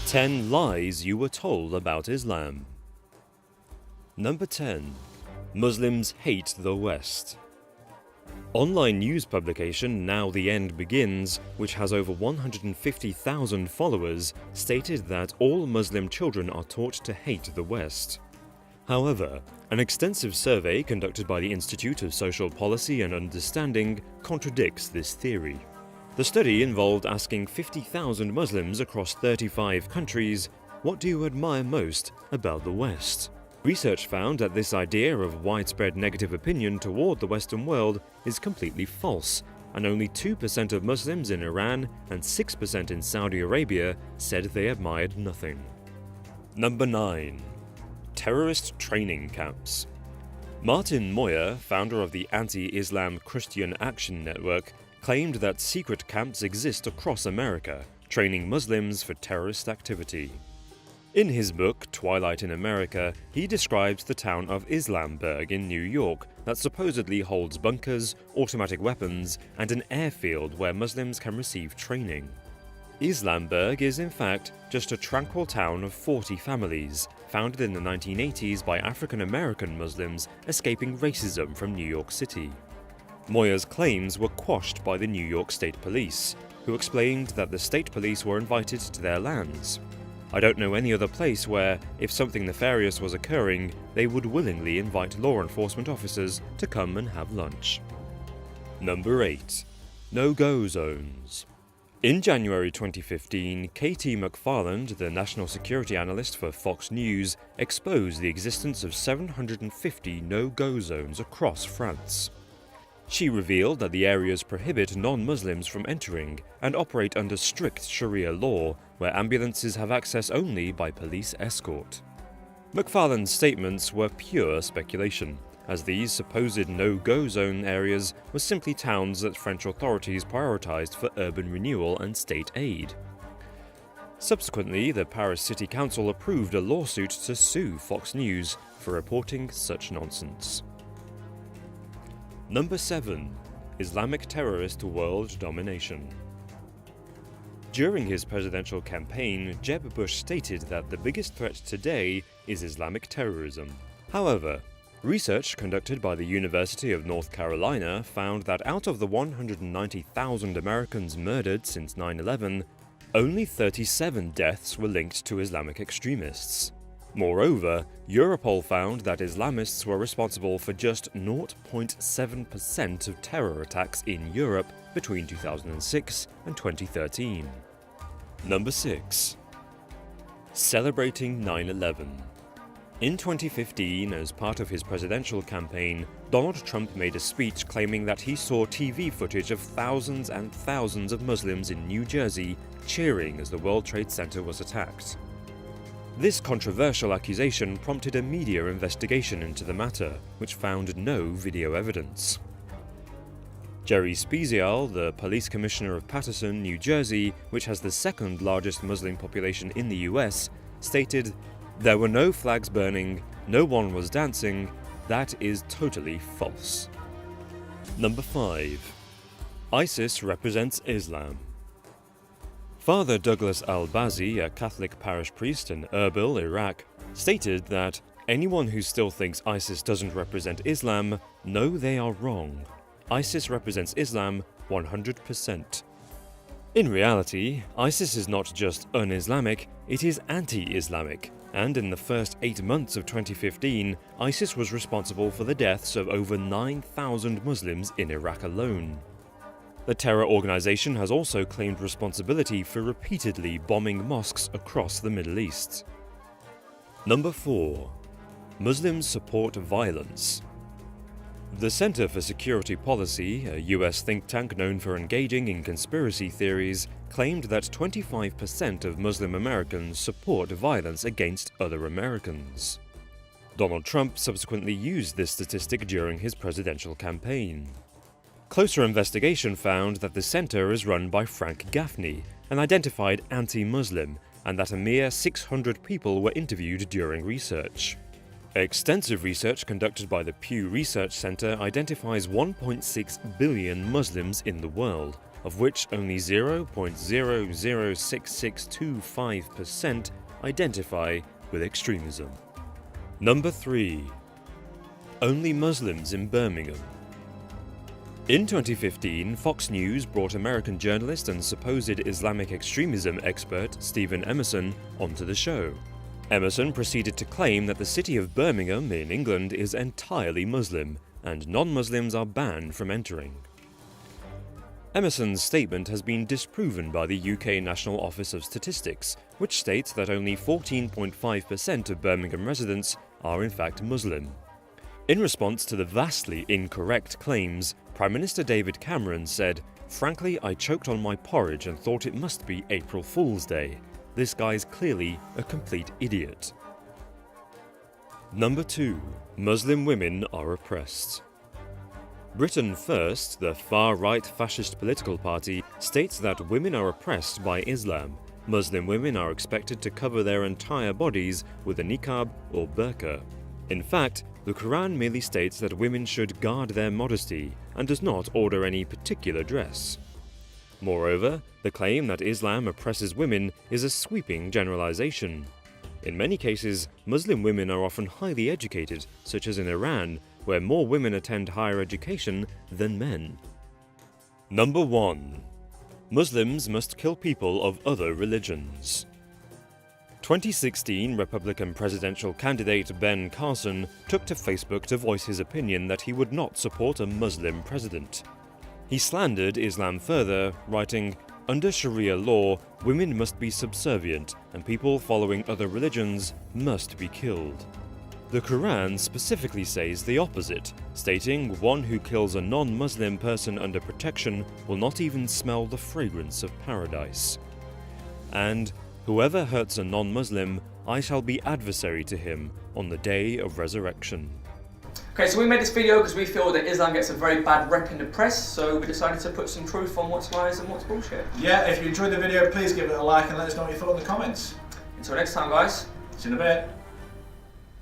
10 lies you were told about Islam. Number 10. Muslims hate the West. Online news publication Now the End Begins, which has over 150,000 followers, stated that all Muslim children are taught to hate the West. However, an extensive survey conducted by the Institute of Social Policy and Understanding contradicts this theory. The study involved asking 50,000 Muslims across 35 countries, "What do you admire most about the West?" Research found that this idea of widespread negative opinion toward the Western world is completely false, and only 2% of Muslims in Iran and 6% in Saudi Arabia said they admired nothing. Number 9. Terrorist training camps. Martin Moyer, founder of the Anti-Islam Christian Action Network, claimed that secret camps exist across America, training Muslims for terrorist activity. In his book, Twilight in America, he describes the town of Islamberg in New York that supposedly holds bunkers, automatic weapons, and an airfield where Muslims can receive training. Islamberg is in fact just a tranquil town of 40 families, founded in the 1980s by African American Muslims escaping racism from New York City. Moyer's claims were quashed by the New York State Police, who explained that the state police were invited to their lands. "I don't know any other place where, if something nefarious was occurring, they would willingly invite law enforcement officers to come and have lunch." Number 8. No-Go Zones. In January 2015, Katie McFarland, the national security analyst for Fox News, exposed the existence of 750 no-go zones across France. She revealed that the areas prohibit non-Muslims from entering and operate under strict Sharia law, where ambulances have access only by police escort. McFarland's statements were pure speculation, as these supposed no-go zone areas were simply towns that French authorities prioritized for urban renewal and state aid. Subsequently, the Paris City Council approved a lawsuit to sue Fox News for reporting such nonsense. Number 7. Islamic terrorist world domination. During his presidential campaign, Jeb Bush stated that the biggest threat today is Islamic terrorism. However, research conducted by the University of North Carolina found that out of the 190,000 Americans murdered since 9/11, only 37 deaths were linked to Islamic extremists. Moreover, Europol found that Islamists were responsible for just 0.7% of terror attacks in Europe between 2006 and 2013. Number 6. Celebrating 9/11. In 2015, as part of his presidential campaign, Donald Trump made a speech claiming that he saw TV footage of thousands and thousands of Muslims in New Jersey cheering as the World Trade Center was attacked. This controversial accusation prompted a media investigation into the matter, which found no video evidence. Jerry Spezial, the police commissioner of Paterson, New Jersey, which has the second largest Muslim population in the US, stated, "There were no flags burning, no one was dancing. That is totally false." Number 5. ISIS represents Islam. Father Douglas al-Bazi, a Catholic parish priest in Erbil, Iraq, stated that anyone who still thinks ISIS doesn't represent Islam, no, they are wrong. ISIS represents Islam 100%. In reality, ISIS is not just un-Islamic, it is anti-Islamic, and in the first 8 months of 2015, ISIS was responsible for the deaths of over 9,000 Muslims in Iraq alone. The terror organization has also claimed responsibility for repeatedly bombing mosques across the Middle East. Number 4. Muslims support violence. The Center for Security Policy, a US think tank known for engaging in conspiracy theories, claimed that 25% of Muslim Americans support violence against other Americans. Donald Trump subsequently used this statistic during his presidential campaign. Closer investigation found that the center is run by Frank Gaffney, an identified anti-Muslim, and that a mere 600 people were interviewed during research. Extensive research conducted by the Pew Research Center identifies 1.6 billion Muslims in the world, of which only 0.006625% identify with extremism. Number 3. Only Muslims in Birmingham. In 2015, Fox News brought American journalist and supposed Islamic extremism expert Stephen Emerson onto the show. Emerson proceeded to claim that the city of Birmingham in England is entirely Muslim, and non-Muslims are banned from entering. Emerson's statement has been disproven by the UK National Office of Statistics, which states that only 14.5% of Birmingham residents are in fact Muslim. In response to the vastly incorrect claims, Prime Minister David Cameron said, "Frankly, I choked on my porridge and thought it must be April Fool's Day. This guy's clearly a complete idiot." Number 2. Muslim women are oppressed. Britain First, the far-right fascist political party, states that women are oppressed by Islam. Muslim women are expected to cover their entire bodies with a niqab or burqa. In fact, the Quran merely states that women should guard their modesty and does not order any particular dress. Moreover, the claim that Islam oppresses women is a sweeping generalization. In many cases, Muslim women are often highly educated, such as in Iran, where more women attend higher education than men. Number 1. Muslims must kill people of other religions. 2016 Republican presidential candidate Ben Carson took to Facebook to voice his opinion that he would not support a Muslim president. He slandered Islam further, writing, "Under Sharia law, women must be subservient and people following other religions must be killed." The Quran specifically says the opposite, stating one who kills a non-Muslim person under protection will not even smell the fragrance of paradise. And, "Whoever hurts a non-Muslim, I shall be adversary to him on the day of resurrection." Okay, so we made this video because we feel that Islam gets a very bad rep in the press, so we decided to put some truth on what's lies and what's bullshit. Yeah, if you enjoyed the video, please give it a like and let us know what you thought in the comments. Until next time, guys. See you in a bit.